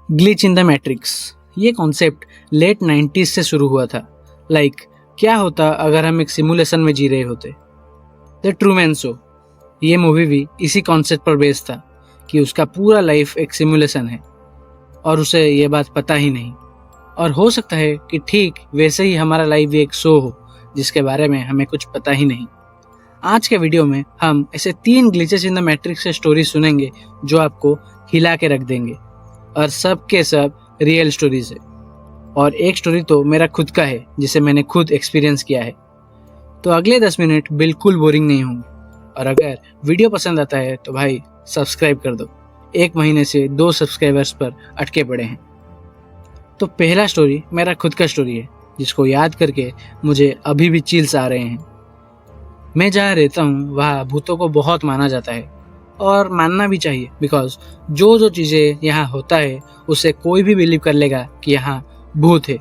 Glitch in the matrix ये concept late 90s से शुरू हुआ था। क्या होता अगर हम एक सिमुलेशन में जी रहे होते। द ट्रूमैन शो ये मूवी भी इसी कॉन्सेप्ट पर बेस्ड था कि उसका पूरा लाइफ एक सिमुलेशन है और उसे ये बात पता ही नहीं। और हो सकता है कि ठीक वैसे ही हमारा लाइफ भी एक शो हो जिसके बारे में हमें कुछ पता ही नहीं। आज के वीडियो में हम ऐसे 3 ग्लिचेस इन द मैट्रिक्स से स्टोरी सुनेंगे जो आपको हिला के रख देंगे, और सब के सब रियल स्टोरीज है। और एक स्टोरी तो मेरा खुद का है जिसे मैंने खुद एक्सपीरियंस किया है। तो अगले 10 मिनट बिल्कुल बोरिंग नहीं होंगे। और अगर वीडियो पसंद आता है तो भाई सब्सक्राइब कर दो। 1 महीने से 2 सब्सक्राइबर्स पर अटके पड़े हैं। तो पहला स्टोरी मेरा खुद का स्टोरी है जिसको याद करके मुझे अभी भी चिल्स आ रहे हैं। मैं जहाँ रहता हूँ वहाँ भूतों को बहुत माना जाता है, और मानना भी चाहिए, बिकॉज जो चीज़ें यहाँ होता है उससे कोई भी बिलीव कर लेगा कि यहाँ भूत है।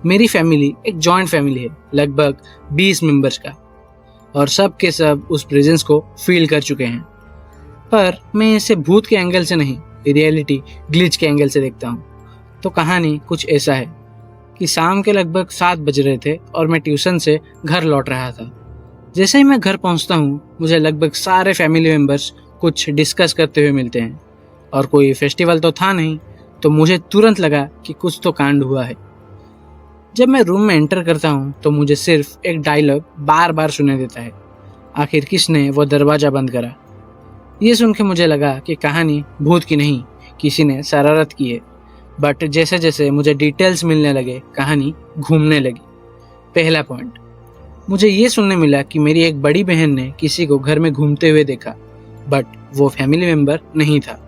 मेरी फैमिली एक जॉइंट फैमिली है, लगभग 20 मेंबर्स का, और सब के सब उस प्रेजेंस को फील कर चुके हैं। पर मैं इसे भूत के एंगल से नहीं, रियलिटी ग्लिच के एंगल से देखता हूँ। तो कहानी कुछ ऐसा है कि शाम के लगभग 7 बज रहे थे और मैं ट्यूशन से घर लौट रहा था। जैसे ही मैं घर पहुंचता हूँ मुझे लगभग सारे फैमिली मेंबर्स कुछ डिस्कस करते हुए मिलते हैं, और कोई फेस्टिवल तो था नहीं, तो मुझे तुरंत लगा कि कुछ तो कांड हुआ है। जब मैं रूम में एंटर करता हूँ तो मुझे सिर्फ एक डायलॉग बार बार सुनाई देता है, आखिर किसने वो दरवाज़ा बंद करा। ये सुन के मुझे लगा कि कहानी भूत की नहीं, किसी ने शरारत की है। बट जैसे जैसे मुझे डिटेल्स मिलने लगे कहानी घूमने लगी। पहला पॉइंट, मुझे ये सुनने मिला कि मेरी एक बड़ी बहन ने किसी को घर में घूमते हुए देखा, बट वो फैमिली मेंबर नहीं था।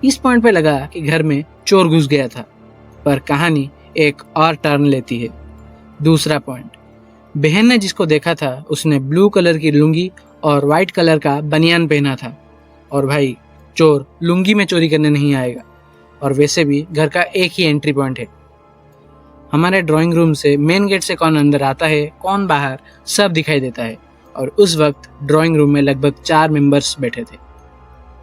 इस पॉइंट पे लगा कि घर में चोर घुस गया था, पर कहानी एक और टर्न लेती है। दूसरा पॉइंट, बहन ने जिसको देखा था उसने ब्लू कलर की लुंगी और वाइट कलर का बनियान पहना था, और भाई चोर लुंगी में चोरी करने नहीं आएगा, और वैसे भी घर का एक ही एंट्री पॉइंट है। हमारे ड्राइंग रूम से मेन गेट से कौन अंदर आता है कौन बाहर सब दिखाई देता है, और उस वक्त ड्राइंग रूम में लगभग 4 मेंबर्स बैठे थे।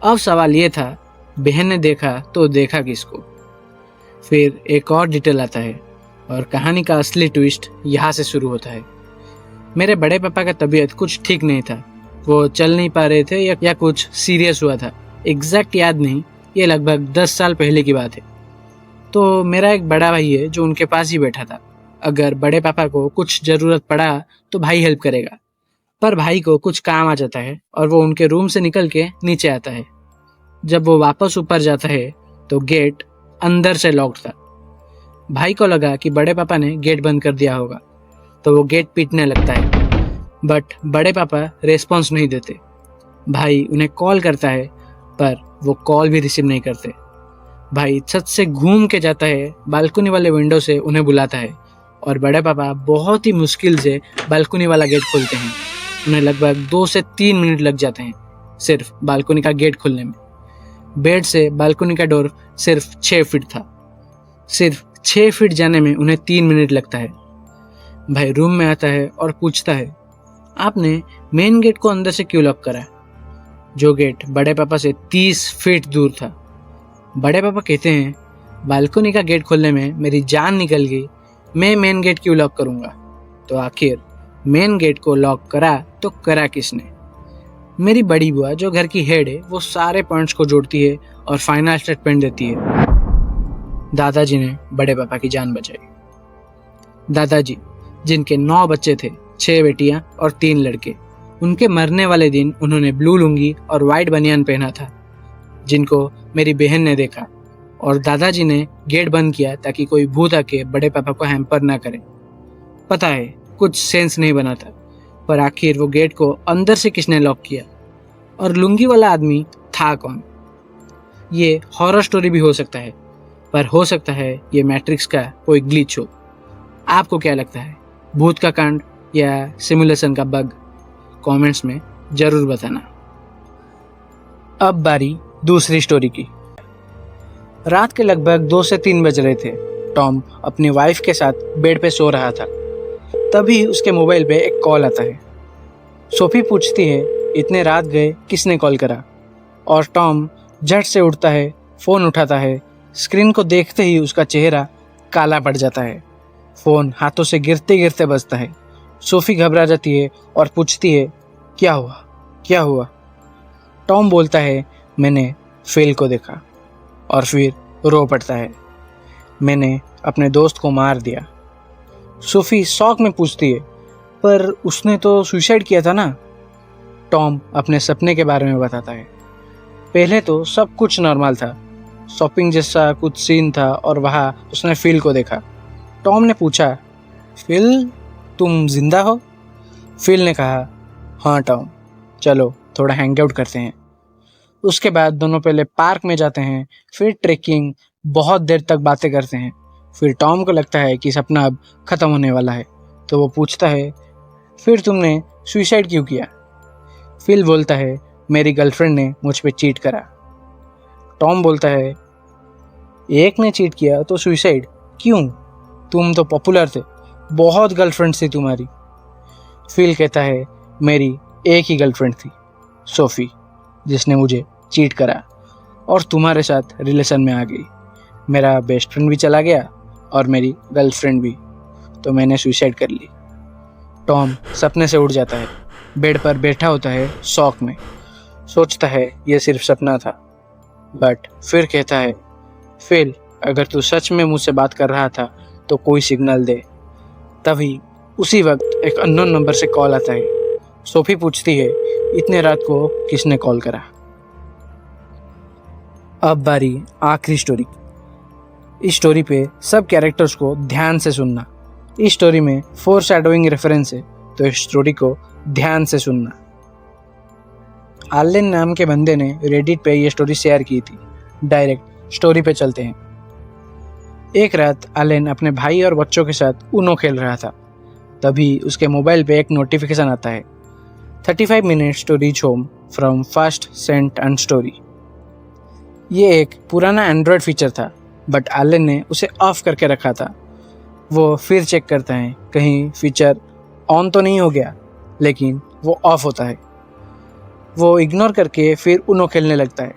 अब सवाल ये था, बहन ने देखा तो देखा किसको। फिर एक और डिटेल आता है, और कहानी का असली ट्विस्ट यहाँ से शुरू होता है। मेरे बड़े पापा का तबीयत कुछ ठीक नहीं था, वो चल नहीं पा रहे थे या कुछ सीरियस हुआ था, एग्जैक्ट याद नहीं, ये लगभग 10 साल पहले की बात है। तो मेरा एक बड़ा भाई है जो उनके पास ही बैठा था। अगर बड़े पापा को कुछ ज़रूरत पड़ा तो भाई हेल्प करेगा, पर भाई को कुछ काम आ जाता है और वो उनके रूम से निकल के नीचे आता है। जब वो वापस ऊपर जाता है तो गेट अंदर से लॉक्ड था। भाई को लगा कि बड़े पापा ने गेट बंद कर दिया होगा, तो वो गेट पीटने लगता है, बट बड़े पापा रेस्पॉन्स नहीं देते। भाई उन्हें कॉल करता है, पर वो कॉल भी रिसीव नहीं करते। भाई छत से घूम के जाता है, बालकनी वाले विंडो से उन्हें बुलाता है, और बड़े पापा बहुत ही मुश्किल से बालकनी वाला गेट खोलते हैं। उन्हें लगभग 2 से 3 मिनट लग जाते हैं सिर्फ बालकनी का गेट खोलने में। बेड से बालकनी का डोर सिर्फ 6 फीट था। सिर्फ 6 फीट जाने में उन्हें 3 मिनट लगता है। भाई रूम में आता है और पूछता है, आपने मेन गेट को अंदर से क्यों लॉक करा, जो गेट बड़े पापा से 30 फीट दूर था। बड़े पापा कहते हैं, बालकनी का गेट खोलने में मेरी जान निकल गई, मैं मेन गेट क्यों लॉक करूँगा। तो आखिर मेन गेट को लॉक करा तो करा किसने। मेरी बड़ी बुआ जो घर की हेड है वो सारे पॉइंट्स को जोड़ती है और फाइनल स्टेटमेंट देती है। दादाजी ने बड़े पापा की जान बचाई। दादाजी जिनके 9 बच्चे थे, 6 बेटियां और 3 लड़के, उनके मरने वाले दिन उन्होंने ब्लू लुंगी और वाइट बनियान पहना था, जिनको मेरी बहन ने देखा, और दादाजी ने गेट बंद किया ताकि कोई भूत आके बड़े पापा को हैम्पर ना करे। पता है कुछ सेंस नहीं बना था, पर आखिर वो गेट को अंदर से किसने लॉक किया, और लुंगी वाला आदमी था कौन। ये हॉरर स्टोरी भी हो सकता है, पर हो सकता है ये मैट्रिक्स का कोई ग्लिच हो। आपको क्या लगता है, भूत का कांड या सिमुलेशन का बग? कमेंट्स में जरूर बताना। अब बारी दूसरी स्टोरी की। रात के लगभग 2 से 3 बज रहे थे। टॉम अपनी वाइफ के साथ बेड पे सो रहा था। तभी उसके मोबाइल पे एक कॉल आता है। सोफी पूछती है, इतने रात गए किसने कॉल करा? और टॉम झट से उठता है, फ़ोन उठाता है, स्क्रीन को देखते ही उसका चेहरा काला पड़ जाता है। फ़ोन हाथों से गिरते गिरते बजता है। सोफी घबरा जाती है और पूछती है, क्या हुआ, क्या हुआ? टॉम बोलता है, मैंने फिल को देखा, और फिर रो पड़ता है, मैंने अपने दोस्त को मार दिया। सोफी शॉक में पूछती है, पर उसने तो सुसाइड किया था ना? टॉम अपने सपने के बारे में बताता है। पहले तो सब कुछ नॉर्मल था, शॉपिंग जैसा कुछ सीन था और वहाँ उसने फिल को देखा। टॉम ने पूछा, फिल, तुम जिंदा हो? फिल ने कहा, हाँ टॉम, चलो थोड़ा हैंग आउट करते हैं। उसके बाद दोनों पहले पार्क में जाते हैं, फिर ट्रेकिंग, बहुत देर तक बातें करते हैं। फिर टॉम को लगता है कि सपना अब ख़त्म होने वाला है, तो वो पूछता है, फिर तुमने सुसाइड क्यों किया? फिल बोलता है, मेरी गर्लफ्रेंड ने मुझ पे चीट करा। टॉम बोलता है, एक ने चीट किया तो सुसाइड क्यों? तुम तो पॉपुलर थे, बहुत गर्लफ्रेंड्स थी तुम्हारी। फिल कहता है, मेरी एक ही गर्लफ्रेंड थी, सोफी, जिसने मुझे चीट करा और तुम्हारे साथ रिलेशन में आ गई। मेरा बेस्ट फ्रेंड भी चला गया और मेरी गर्लफ्रेंड भी, तो मैंने सुसाइड कर ली। टॉम सपने से उठ जाता है, बेड पर बैठा होता है शॉक में, सोचता है ये सिर्फ सपना था। बट फिर कहता है, फिल, अगर तू सच में मुझसे बात कर रहा था तो कोई सिग्नल दे। तभी उसी वक्त एक अननोन नंबर से कॉल आता है। सोफी पूछती है, इतने रात को किसने कॉल करा? अब बारी आखिरी स्टोरी। इस स्टोरी पे सब कैरेक्टर्स को ध्यान से सुनना। इस स्टोरी में फोरशैडोइंग रेफरेंस है, तो इस स्टोरी को ध्यान से सुनना। आलेन नाम के बंदे ने रेडिट पे ये स्टोरी शेयर की थी। डायरेक्ट स्टोरी पे चलते हैं। एक रात आलेन अपने भाई और बच्चों के साथ ऊनो खेल रहा था। तभी उसके मोबाइल पे एक नोटिफिकेशन आता है, 35 minutes to reach home from first sent and story। ये एक पुराना एंड्रॉयड फीचर था, बट आलेन ने उसे ऑफ करके रखा था। वो फिर चेक करता है कहीं फीचर ऑन तो नहीं हो गया, लेकिन वो ऑफ होता है। वो इग्नोर करके फिर ऊनो खेलने लगता है।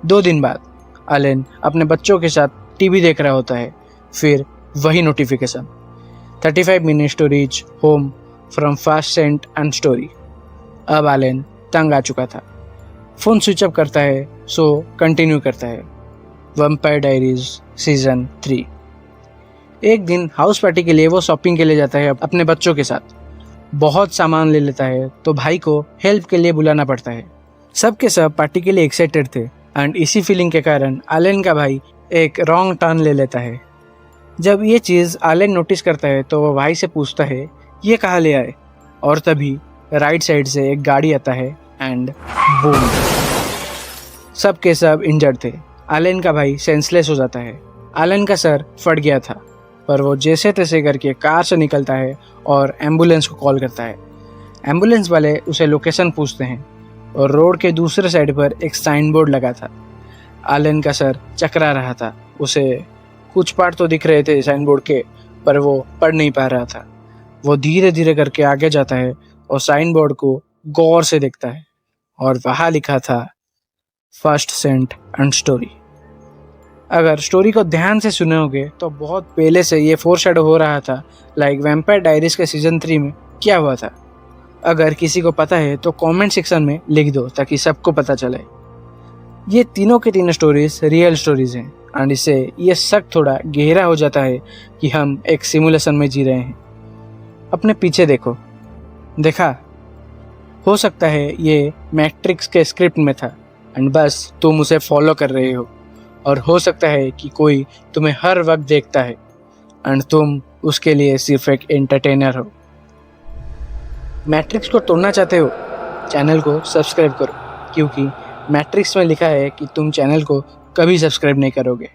2 दिन बाद आलेन अपने बच्चों के साथ टीवी देख रहा होता है। फिर वही notification, 35 minutes to reach home from first sent and story। अब आलेन तंग आ चुका था। फ़ोन स्विच ऑफ करता है, सो कंटिन्यू करता है। Vampire diaries season 3। एक दिन हाउस पार्टी के लिए वो शॉपिंग के लिए जाता है अपने बच्चों के साथ। बहुत सामान ले लेता है, तो भाई को हेल्प के लिए बुलाना पड़ता है। सब के सब पार्टी के लिए एक्साइटेड थे, एंड इसी फीलिंग के कारण आलेन का भाई एक रॉन्ग टर्न ले लेता है। जब ये चीज़ आलेन नोटिस करता है तो वो भाई से पूछता है, ये कहाँ ले आए? और तभी राइट साइड से एक गाड़ी आता है एंड बूम, सब के सब इंजर्ड थे। आलेन का भाई सेंसलेस हो जाता है। आलेन का सर फट गया था, पर वो जैसे तैसे करके कार से निकलता है और एम्बुलेंस को कॉल करता है। एम्बुलेंस वाले उसे लोकेशन पूछते हैं और रोड के दूसरे साइड पर एक साइन बोर्ड लगा था। आलेन का सर चकरा रहा था। उसे कुछ पार्ट तो दिख रहे थे साइन बोर्ड के, पर वो पढ़ नहीं पा रहा था। वो धीरे धीरे करके आगे जाता है और साइन बोर्ड को गौर से देखता है, और वहाँ लिखा था, फर्स्ट सेंट एंड स्टोरी। अगर स्टोरी को ध्यान से सुने होगे तो बहुत पहले से ये फोरशैडो हो रहा था, लाइक वैम्पायर डायरीज के सीजन 3 में क्या हुआ था। अगर किसी को पता है तो कमेंट सेक्शन में लिख दो, ताकि सबको पता चले। ये तीनों के तीनों स्टोरीज रियल स्टोरीज हैं, एंड इससे ये शक थोड़ा गहरा हो जाता है कि हम एक सिमुलेशन में जी रहे हैं। अपने पीछे देखो, देखा? हो सकता है ये मैट्रिक्स के स्क्रिप्ट में था, एंड बस तुम उसे फॉलो कर रहे हो। और हो सकता है कि कोई तुम्हें हर वक्त देखता है, एंड तुम उसके लिए सिर्फ एक एंटरटेनर हो। मैट्रिक्स को तोड़ना चाहते हो? चैनल को सब्सक्राइब करो, क्योंकि मैट्रिक्स में लिखा है कि तुम चैनल को कभी सब्सक्राइब नहीं करोगे।